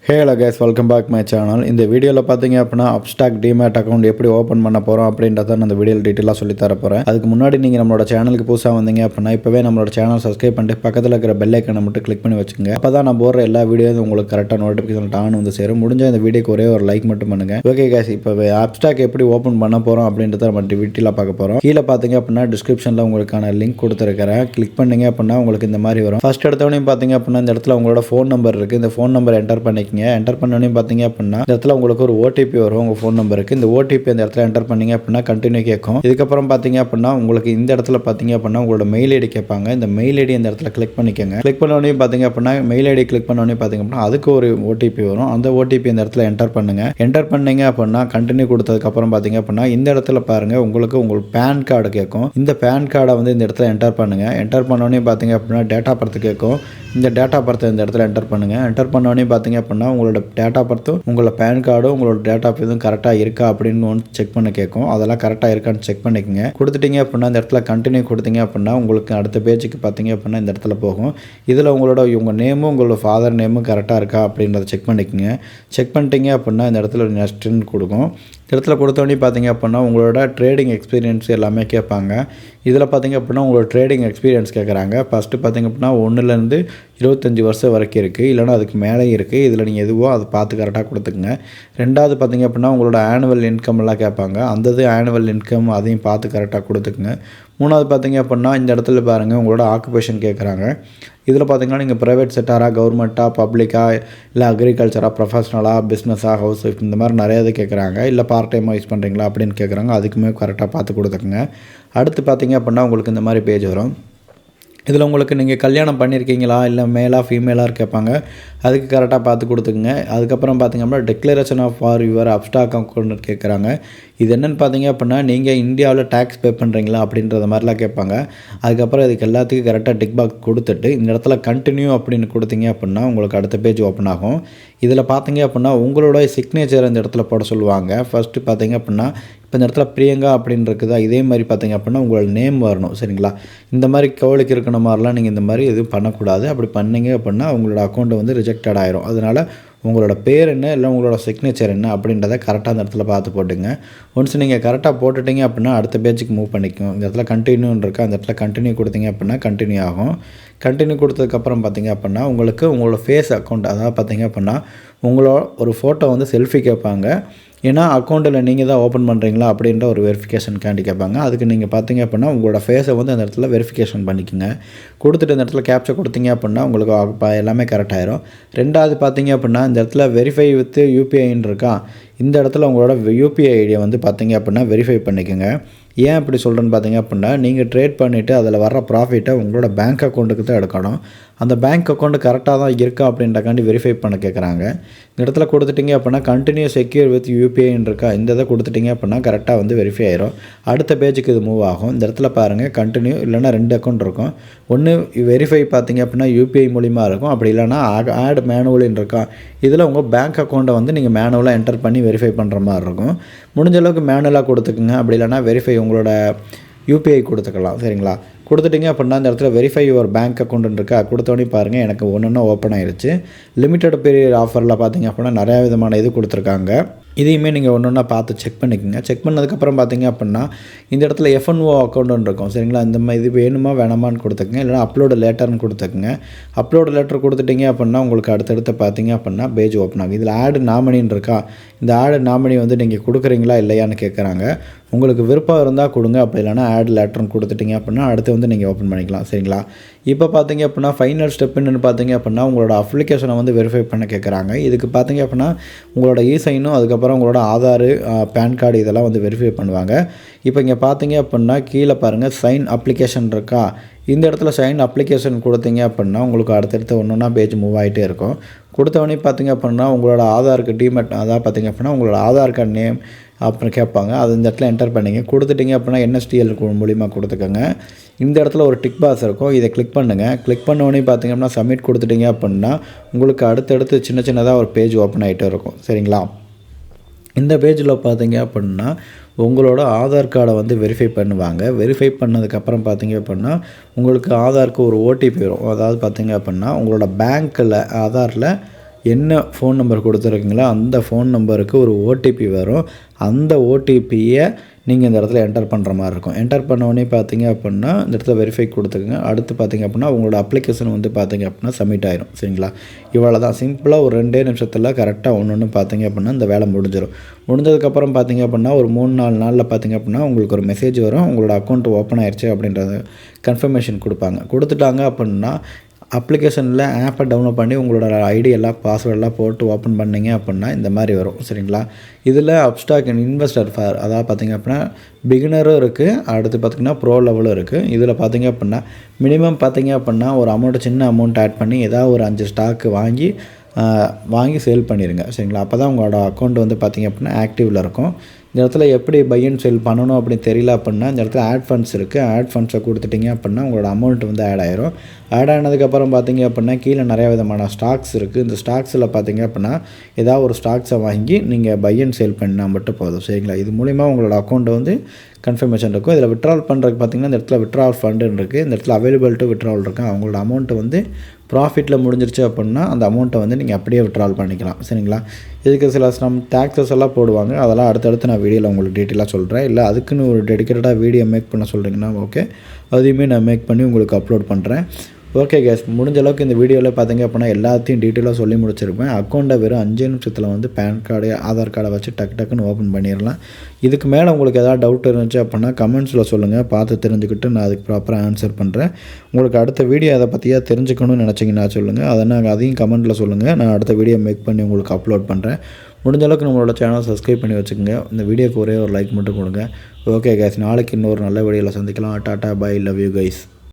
Hello guys, welcome back my channel. இந்த வீடியோவில் பார்த்தீங்க அப்படின்னா அப்ஸ்டாக் டிமேட் அக்கௌண்ட் எப்படி ஓப்பன் பண்ண போகிறோம் அப்படின்றத நான் இந்த வீடியோவில் டீட்டெயிலாக சொல்லி தர போகிறேன். அதுக்கு முன்னாடி நீங்கள் நம்மளோட சேனலுக்கு புதுசாக வந்தீங்க அப்படின்னா இப்போவே நம்மளோட சேனல் சப்ஸ்கிரைப் பண்ணிட்டு பக்கத்தில் இருக்கிற பெல் ஐக்கனை மட்டும் கிளிக் பண்ணி வச்சுக்கோங்க. அப்போ தான் நான் போடுற எல்லா வீடியோவும் உங்களுக்கு கரெக்டாக நோட்டிஃபிகேஷன் டான் வந்து சேரும். முடிஞ்ச இந்த வீடியோக்கு ஒரே ஒரு லைக் மட்டும் பண்ணுங்கள். ஓகே கைஸ், இப்போ அப்ஸ்டாக் எப்படி ஓப்பன் பண்ண போகிறோம் அப்படின்றத நம்ம டீட்டெயிலாக பார்க்க போகிறோம். கீழே பார்த்தீங்க அப்படின்னா டிஸ்கிரிப்ஷனில் உங்களுக்கான லிங்க் கொடுத்துருக்கிறேன். கிளிக் பண்ணிங்க அப்படின்னா உங்களுக்கு இந்த மாதிரி வரும். ஃபர்ஸ்ட் எடுத்தவனையும் பார்த்தீங்க அப்படின்னா இந்த இடத்துல உங்களோட ஃபோன் நம்பர் இருக்குது. இந்த ஃபோன் நம்பர் என்டர் பண்ணிக்கங்க. என்டர் பண்ணோன்னே பார்த்தீங்க அப்படின்னா இந்த இடத்துல உங்களுக்கு ஒரு ஓடிபி வரும் உங்கள் ஃபோன் நம்பருக்கு. இந்த ஓடிபி அந்த இடத்துல என்டர் பண்ணீங்க அப்படின்னா கண்டினியூ கேட்கும். இதுக்கப்புறம் பார்த்தீங்க அப்படின்னா உங்களுக்கு இந்த இடத்துல பார்த்தீங்க அப்படின்னா உங்களோட மெயில் ஐடி கேட்பாங்க. இந்த மெயில் ஐடி அந்த இடத்துல கிளிக் பண்ணிக்கோங்க. கிளிக் பண்ணோடனே பார்த்தீங்க அப்படின்னா மெயில் ஐடி கிளிக் பண்ணோடனே பார்த்தீங்க அப்படின்னா அதுக்கு ஒரு ஓடிபி வரும். அந்த ஓடிபி இந்த இடத்துல என்டர் பண்ணுங்க. என்டர் பண்ணீங்க அப்படின்னா கண்டினியூ கொடுத்ததுக்கப்புறம் பார்த்தீங்க அப்படின்னா இந்த இடத்துல பாருங்க உங்களுக்கு பேன் கார்டு கேட்கும். இந்த பேன் கார்டை வந்து இந்த இடத்துல என்டர் பண்ணுங்க. என்டர் பண்ணோடனே பார்த்தீங்க அப்படின்னா டேட்டா பர்த் கேட்கும். இந்த டேட்டா பர்த்தை இந்த இடத்துல என்டர் பண்ணுங்க. என்டர் பண்ணோடனே பார்த்தீங்க அப்படின்னா உங்களோட டேட்டா பர்த்தும் உங்களோட பேன் கார்டும் உங்களோட டேட்டா எதுவும் கரெக்டாக இருக்கா அப்படின்னு ஒன்று செக் பண்ண கேட்கும். அதெல்லாம் கரெக்டாக இருக்கான்னு செக் பண்ணிக்கோங்க. கொடுத்துட்டீங்க அப்படின்னா இந்த இடத்துல கண்டினியூ கொடுத்தீங்க அப்படின்னா உங்களுக்கு அடுத்த பேஜுக்கு பார்த்தீங்க அப்படின்னா இந்த இடத்துல போகும். இதில் உங்கள் நேமும் உங்களோட ஃபாதர் நேமும் கரெக்டாக இருக்கா அப்படின்றத செக் பண்ணிக்கோங்க. செக் பண்ணிட்டீங்க அப்படின்னா இந்த இடத்துல நெக்ஸ்ட்டுன்னு கொடுக்கும். இந்த இடத்துல கொடுத்தோடனே பார்த்தீங்க அப்படின்னா உங்களோட ட்ரேடிங் எக்ஸ்பீரியன்ஸ் எல்லாமே கேட்பாங்க. இதில் பார்த்தீங்க அப்படின்னா உங்களோட ட்ரேடிங் எக்ஸ்பீரியன்ஸ் கேட்குறாங்க. ஃபஸ்ட்டு பார்த்தீங்க அப்படின்னா 1லேருந்து 25 வருஷம் வரைக்கும் இருக்குது, இல்லைனா அதுக்கு மேலே இருக்குது. இதில் நீங்கள் எதுவோ அதை பார்த்து கரெக்டாக கொடுத்துக்குங்க. ரெண்டாவது பார்த்தீங்க அப்படின்னா உங்களோட ஆனுவல் இன்கம் எல்லாம் கேட்பாங்க. அந்த ஆனுவல் இன்கம் அதையும் பார்த்து கரெக்டாக கொடுத்துக்குங்க. மூணாவது பார்த்தீங்க அப்படின்னா இந்த இடத்துல பாருங்கள் உங்களோட ஆக்குபேஷன் கேட்குறாங்க. இதில் பார்த்தீங்கன்னா நீங்கள் ப்ரைவேட் செக்டாரா, கவர்மெண்ட்டாக, பப்ளிக்காக, இல்லை அக்ரிகல்ச்சராக, ப்ரொஃபஷனலாக, பிஸ்னஸாக, ஹவுஸ் ஒய்ஃப் இந்த மாதிரி நிறைய இது கேட்குறாங்க. இல்லை பார்ட் டைமாக யூஸ் பண்ணுறீங்களா அப்படின்னு கேட்குறாங்க. அதுக்குமே கரெக்டாக பார்த்து கொடுத்துக்குங்க. அடுத்து பார்த்தீங்க அப்படின்னா உங்களுக்கு இந்த மாதிரி பேஜ் வரும். இதில் உங்களுக்கு நீங்கள் கல்யாணம் பண்ணியிருக்கீங்களா, இல்லை மேலாக ஃபீமேலாக கேட்பாங்க. அதுக்கு கரெக்டாக பார்த்து கொடுத்துக்குங்க. அதுக்கப்புறம் பார்த்திங்க அப்படின்னா declaration of for your Upstox account கேட்குறாங்க. இது என்னென்னு பார்த்தீங்க அப்படின்னா நீங்கள் இந்தியாவில் டேக்ஸ் பே பண்ணுறீங்களா அப்படின்றத மாதிரிலாம் கேட்பாங்க. அதுக்கப்புறம் இதுக்கு எல்லாத்துக்கும் கரெக்டாக டிக் பாக்ஸ் கொடுத்துட்டு இந்த இடத்துல கண்டினியூ அப்படின்னு கொடுத்தீங்க அப்படின்னா உங்களுக்கு அடுத்த பேஜ் ஓப்பன் ஆகும். இதில் பார்த்தீங்க அப்படின்னா உங்களோட சிக்னேச்சர் இந்த இடத்துல போட சொல்லுவாங்க. ஃபஸ்ட்டு பார்த்தீங்க அப்படின்னா இப்போ இந்த இடத்துல பிரியங்கா அப்படின்னு இருக்குதா, இதே மாதிரி பார்த்தீங்க அப்படின்னா உங்களோட நேம் வரணும். சரிங்களா? இந்த மாதிரி கவலைக்கு இருக்கிற மாதிரிலாம் நீங்கள் இந்த மாதிரி எதுவும் பண்ணக்கூடாது. அப்படி பண்ணீங்க அப்படின்னா உங்களோட அக்கௌண்ட்டு வந்து ரிஜெக்டட் ஆயிரும். அதனால் உங்களோட பேர் என்ன, இல்லை உங்களோட சிக்னேச்சர் என்ன அப்படின்றத கரெக்டாக அந்த இடத்துல பார்த்து போட்டுங்க. ஒன்ஸ் நீங்கள் கரெக்டாக போட்டுட்டீங்க அப்படின்னா அடுத்த பேஜுக்கு மூவ் பண்ணிக்கும். இந்த இடத்துல கண்டினியூன்னு இருக்குது, அந்த இடத்துல கண்டினியூ கொடுத்தீங்க அப்படின்னா கண்டினியூ ஆகும். கண்டினியூ கொடுத்ததுக்கப்புறம் பார்த்தீங்க அப்படின்னா உங்களுக்கு உங்களோட ஃபேஸ் அக்கௌண்ட், அதாவது பார்த்தீங்க அப்படின்னா உங்களோட ஒரு ஃபோட்டோ வந்து செல்ஃபி கேட்பாங்க. ஏன்னா அக்கௌண்ட்டில் நீங்கள் தான் ஓப்பன் பண்ணுறீங்களா அப்படின்ற ஒரு வெரிஃபிகேஷன் கேண்டி கேட்பாங்க. அதுக்கு நீங்கள் பார்த்தீங்க அப்படின்னா உங்களோட ஃபேஸை வந்து அந்த இடத்துல வெரிஃபிகேஷன் பண்ணிக்கோங்க. கொடுத்துட்டு இந்த இடத்துல கேப்சர் கொடுத்தீங்க அப்படின்னா உங்களுக்கு எல்லாமே கரெக்டாயிரும். ரெண்டாவது பார்த்தீங்க அப்படின்னா இந்த இடத்துல வெரிஃபை வித் யூபிஐன்னு இருக்கா, இந்த இடத்துல உங்களோட யூபிஐ ஐடியை வந்து பார்த்தீங்க அப்படின்னா வெரிஃபை பண்ணிக்கோங்க. ஏன் அப்படி சொல்கிறேன்னு பார்த்தீங்க அப்படின்னா நீங்கள் ட்ரேட் பண்ணிவிட்டு அதில் வர்ற ப்ராஃபிட்டை உங்களோட பேங்க் அக்கௌண்ட்டுக்கு தான் எடுக்கணும். அந்த பேங்க் அக்கௌண்ட் கரெக்டாக தான் இருக்கா அப்படின்றக்காண்டி வெரிஃபை பண்ண கேட்குறாங்க. இந்த இடத்துல கொடுத்துட்டிங்க அப்படின்னா கண்டினியூ செக்யூர் வித் யூபிஐன்னு இருக்கா, இந்த இதை கொடுத்துட்டிங்க அப்படின்னா கரெக்டாக வந்து வெரிஃபை ஆயிரும். அடுத்த பேஜுக்கு இது மூவ் ஆகும். இந்த இடத்துல பாருங்கள் கண்டினியூ, இல்லைனா 2 அக்கௌண்ட் இருக்கும். ஒன்று வெரிஃபை பார்த்தீங்க அப்படின்னா யூபிஐ மூலிமா இருக்கும். அப்படி இல்லைனா ஆட் மேனுவலின்னு இருக்கா, இதில் உங்கள் பேங்க் அக்கௌண்ட்டை வந்து நீங்கள் மேனுவலாக என்டர் பண்ணி வெரிஃபை பண்ணுற மாதிரி இருக்கும். முடிஞ்ச அளவுக்கு மேனுவலாக கொடுத்துக்குங்க. அப்படி இல்லைனா வெரிஃபை உங்களோட யூபிஐ கொடுத்துக்கலாம். சரிங்களா? கொடுத்துட்டிங்க அப்படின்னா இந்த இடத்துல வெரிஃபை யுவர் பேங்க் அக்கௌண்ட் இருக்கா, கொடுத்தோடனே பாருங்கள் எனக்கு ஒன்று ஓப்பன் ஆயிடுச்சு. லிமிட்டட் பீரியட் ஆஃபரில் பார்த்தீங்க அப்படின்னா நிறையா விதமான இது கொடுத்துருக்காங்க. இதையுமே நீங்கள் ஒன்று பார்த்து செக் பண்ணிக்கோங்க. செக் பண்ணதுக்கப்புறம் பார்த்தீங்க அப்படின்னா இந்த இடத்துல எஃப்என்ஓ அக்கௌண்ட்டுன்னு இருக்கும். சரிங்களா? இந்த மாதிரி இது வேணுமா வேணாமான்னு கொடுத்துக்குங்க. இல்லைனா அப்லோடு லேட்டர்னு கொடுத்துக்குங்க. அப்லோடு லேட்டர் கொடுத்துட்டிங்க அப்படின்னா உங்களுக்கு அடுத்தடுத்து பார்த்தீங்க அப்படின்னா பேஜ் ஓப்பன் ஆகும். இதில் ஆடு நாமினின்னு இருக்கா, இந்த ஆடு நாமினி வந்து நீங்கள் கொடுக்குறீங்களா இல்லையான்னு கேட்குறாங்க. உங்களுக்கு விருப்பம் இருந்தால் கொடுங்க, அப்படி இல்லைனா ஆட் லேட்டர்னு கொடுத்துட்டிங்க அப்படின்னா அடுத்து வந்து நீங்கள் ஓப்பன் பண்ணிக்கலாம். சரிங்களா? இப்போ பார்த்தீங்க அப்படின்னா ஃபைனல் ஸ்டெப்புன்னு பார்த்தீங்க அப்படின்னா உங்களோட அப்ளிகேஷனை வந்து வெரிஃபை பண்ண கேட்குறாங்க. இதுக்கு பார்த்தீங்க அப்படின்னா உங்களோட இசைனும் அதுக்கப்புறம் உங்களோட ஆதார், பேன் கார்டு இதெல்லாம் வந்து வெரிஃபை பண்ணுவாங்க. இப்போ இங்கே பார்த்தீங்க அப்படின்னா கீழே பாருங்கள் சைன் அப்ளிகேஷன் இருக்கா, இந்த இடத்துல சைன் அப்ளிகேஷன் கொடுத்தீங்க அப்படின்னா உங்களுக்கு அடுத்தடுத்து ஒன்று பேஜ் மூவ் ஆகிட்டே இருக்கும். கொடுத்தவொடனே பார்த்தீங்க அப்படின்னா உங்களோட ஆதாருக்கு டிமெட், அதாவது பார்த்தீங்க அப்படின்னா உங்களோட ஆதார் கார்டு நேம் அப்புறம் கேட்பாங்க. அது இந்த இடத்துல என்டர் பண்ணிங்க. கொடுத்துட்டிங்க அப்படின்னா என்எஸ்டிஎல் மூலிமா கொடுத்துக்கோங்க. இந்த இடத்துல ஒரு டிக் பாக்ஸ் இருக்கும், இதை கிளிக் பண்ணுங்கள். கிளிக் பண்ணோடனே பார்த்தீங்க அப்படின்னா சப்மிட் கொடுத்துட்டிங்க அப்படின்னா உங்களுக்கு அடுத்தடுத்து சின்னதாக ஒரு பேஜ் ஓப்பன் ஆகிட்டே இருக்கும். சரிங்களா? இந்த பேஜில் பார்த்தீங்க அப்படின்னா உங்களோட ஆதார் கார்டை வந்து வெரிஃபை பண்ணுவாங்க. வெரிஃபை பண்ணதுக்கப்புறம் பார்த்தீங்க அப்படின்னா உங்களுக்கு ஆதாருக்கு ஒரு ஓடிபி வரும். அதாவது பார்த்தீங்க அப்படின்னா உங்களோட பேங்க்கில் ஆதாரில் என்ன ஃபோன் நம்பர் கொடுத்துருக்கீங்களோ அந்த ஃபோன் நம்பருக்கு ஒரு ஓடிபி வரும். அந்த ஓடிபியை நீங்கள் இந்த இடத்துல என்டர் பண்ணுற மாதிரி இருக்கும். என்டர் பண்ணோடனே பார்த்தீங்க அப்படின்னா இந்த இடத்துல வெரிஃபை கொடுத்துக்குங்க. அடுத்து பார்த்தீங்க அப்படின்னா உங்களோட அப்ளிகேஷன் வந்து பார்த்தீங்க அப்படின்னா சப்மிட் ஆயிரும். சரிங்களா? இவ்வளோ தான் சிம்பிளாக ஒரு 2 நிமிஷத்தில் கரெக்டாக ஒன்று பார்த்தீங்க அப்படின்னா இந்த வேலை முடிஞ்சிடும். முடிஞ்சதுக்கப்புறம் பார்த்தீங்க அப்படின்னா ஒரு 3-4 நாளில் பார்த்தீங்க அப்படின்னா உங்களுக்கு ஒரு மெசேஜ் வரும். உங்களோட அக்கௌண்ட் ஓப்பன் ஆயிடுச்சு அப்படின்றது கன்ஃபர்மேஷன் கொடுப்பாங்க. கொடுத்துட்டாங்க அப்படின்னா அப்ளிகேஷனில் ஆப்பை டவுன்லோட் பண்ணி உங்களோட ஐடி எல்லாம் பாஸ்வேர்டெல்லாம் போட்டு ஓப்பன் பண்ணிங்க அப்படின்னா இந்த மாதிரி வரும். சரிங்களா? இதில் அப்ஸ்டாக் இன்வெஸ்டர் ஃபார் அதாவது பார்த்திங்க அப்படின்னா பிகினரும் இருக்குது, அடுத்து பார்த்திங்கன்னா ப்ரோ லெவலும் இருக்குது. இதில் பார்த்திங்க அப்படின்னா மினிமம் பார்த்திங்க அப்படின்னா ஒரு அமௌண்ட்டு சின்ன அமௌண்ட் ஆட் பண்ணி ஏதாவது ஒரு 5 ஸ்டாக்கு வாங்கி சேல் பண்ணிடுங்க. சரிங்களா? அப்போ தான் உங்களோட அக்கௌண்ட் வந்து பார்த்திங்க அப்படின்னா ஆக்டிவில் இருக்கும். இந்த இடத்துல எப்படி பை அண்ட் செல் பண்ணணும் அப்படின்னு தெரியல அப்படின்னா இந்த இடத்துல ஆட் ஃபண்ட்ஸ் இருக்குது. ஆட் ஃபண்ட்ஸை கொடுத்துட்டிங்க அப்படின்னா உங்களோட அமௌண்ட் வந்து ஆட் ஆயிரும். ஆட் ஆனதுக்கப்புறம் பார்த்திங்க அப்படின்னா கீழே நிறையா விதமான ஸ்டாக்ஸ் இருக்குது. இந்த ஸ்டாக்ஸில் பார்த்திங்க அப்படின்னா ஏதாவது ஒரு ஸ்டாக்ஸை வாங்கி நீங்கள் பை அண்ட் சேல் பண்ணால் மட்டும் போதும். சரிங்களா? இது மூலிமா உங்களோட அக்கௌண்ட்டை வந்து கன்ஃபர்மேஷன் இருக்கும். இதில் விட்ரால் பண்ணுறதுக்கு பார்த்திங்கன்னா இந்த இடத்துல விட்ரால் ஃபண்டுன்னு இருக்குது. இந்த இடத்துல அவைலபிள் டு விட்ரால் இருக்குது. அவங்களோட அமௌண்ட்டு வந்து ப்ராஃபிட்டில் முடிஞ்சிருச்சு அப்படின்னா அந்த அமௌண்ட்டை வந்து நீங்கள் அப்படியே விட்ரால் பண்ணிக்கலாம். சரிங்களா? இதுக்கு சில டேக்ஸஸ் எல்லாம் போடுவாங்க. அதெல்லாம் அடுத்தடுத்து நான் வீடியோவில் உங்களுக்கு டீட்டெயிலாக சொல்கிறேன். இல்லை அதுக்குன்னு ஒரு டெடிக்கேட்டடாக வீடியோ மேக் பண்ண சொல்கிறீங்கன்னா ஓகே, அதையுமே நான் மேக் பண்ணி உங்களுக்கு அப்லோட் பண்ணுறேன். ஓகே கேஸ், முடிஞ்ச அளவுக்கு இந்த வீடியோவில் பார்த்திங்க அப்படின்னா எல்லாத்தையும் டீட்டெயிலாக சொல்லி முடிச்சிருப்பேன். அக்கௌண்ட்டை வெறும் 5 நிமிஷத்தில் வந்து பேன் கார்டு ஆதார் கார்டை வச்சு டக்குன்னு ஓப்பன் பண்ணிடலாம். இதுக்கு மேலே உங்களுக்கு ஏதாவது டவுட் இருந்துச்சு அப்படின்னா கமெண்ட்ஸில் சொல்லுங்கள், பார்த்து தெரிஞ்சுக்கிட்டு நான் அதுக்கு ப்ராப்பராக ஆன்சர் பண்ணுறேன். உங்களுக்கு அடுத்த வீடியோ அதை பற்றியா தெரிஞ்சுக்கணும்னு நினச்சிங்கன்னா சொல்லுங்கள், அதையும் கமெண்ட்டில் சொல்லுங்கள். நான் அடுத்த வீடியோ மேக் பண்ணி உங்களுக்கு அப்லோட் பண்ணுறேன். முடிஞ்ச அளவுக்கு நம்மளோட சேனல் சப்ஸ்கிரைப் பண்ணி வச்சுக்கோங்க. இந்த வீடியோக்கு ஒரே ஒரு லைக் மட்டும் கொடுங்க. ஓகே கேஸ், நாளைக்கு இன்னொரு நல்ல வீடியோவில் சந்திக்கலாம். Tata bye, love you guys.